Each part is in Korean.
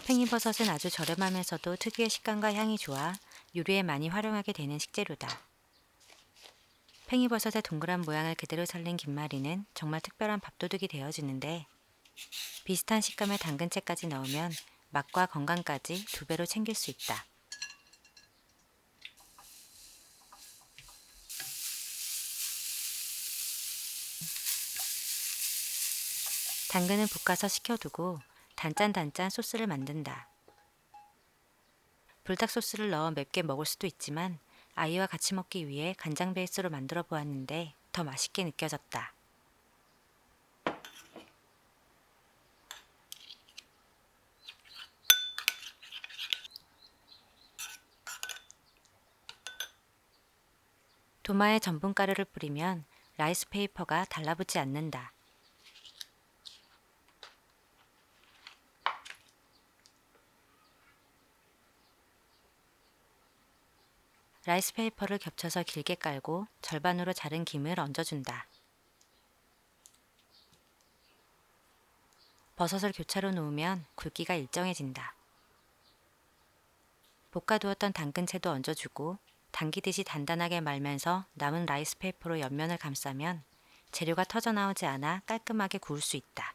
팽이버섯은 아주 저렴하면서도 특유의 식감과 향이 좋아 요리에 많이 활용하게 되는 식재료다. 팽이버섯의 동그란 모양을 그대로 살린 김말이는 정말 특별한 밥도둑이 되어주는데, 비슷한 식감의 당근채까지 넣으면 맛과 건강까지 두 배로 챙길 수 있다. 당근은 볶아서 식혀두고 단짠단짠 소스를 만든다. 불닭 소스를 넣어 맵게 먹을 수도 있지만 아이와 같이 먹기 위해 간장 베이스로 만들어 보았는데 더 맛있게 느껴졌다. 도마에 전분가루를 뿌리면 라이스 페이퍼가 달라붙지 않는다. 라이스 페이퍼를 겹쳐서 길게 깔고 절반으로 자른 김을 얹어준다. 버섯을 교차로 놓으면 굵기가 일정해진다. 볶아두었던 당근채도 얹어주고 당기듯이 단단하게 말면서 남은 라이스 페이퍼로 옆면을 감싸면 재료가 터져나오지 않아 깔끔하게 구울 수 있다.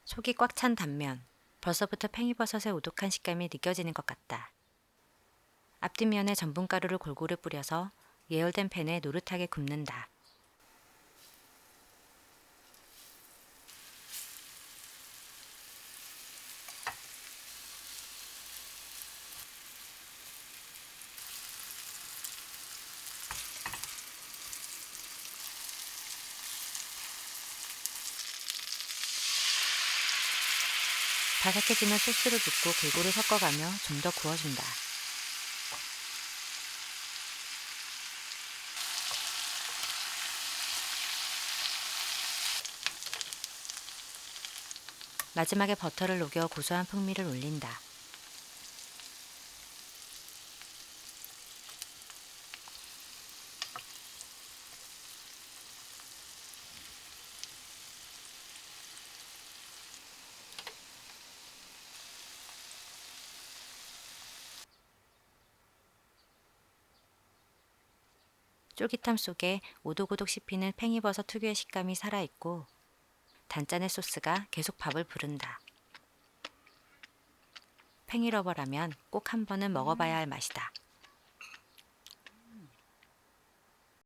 속이 꽉 찬 단면, 벌써부터 팽이버섯의 오독한 식감이 느껴지는 것 같다. 앞뒷면에 전분가루를 골고루 뿌려서 예열된 팬에 노릇하게 굽는다. 바삭해지면 소스를 붓고 골고루 섞어가며 좀 더 구워준다. 마지막에 버터를 녹여 고소한 풍미를 올린다. 쫄깃함 속에 오독오독 씹히는 팽이버섯 특유의 식감이 살아있고 단짠의 소스가 계속 밥을 부른다. 팽이러버라면 꼭 한 번은 먹어봐야 할 맛이다.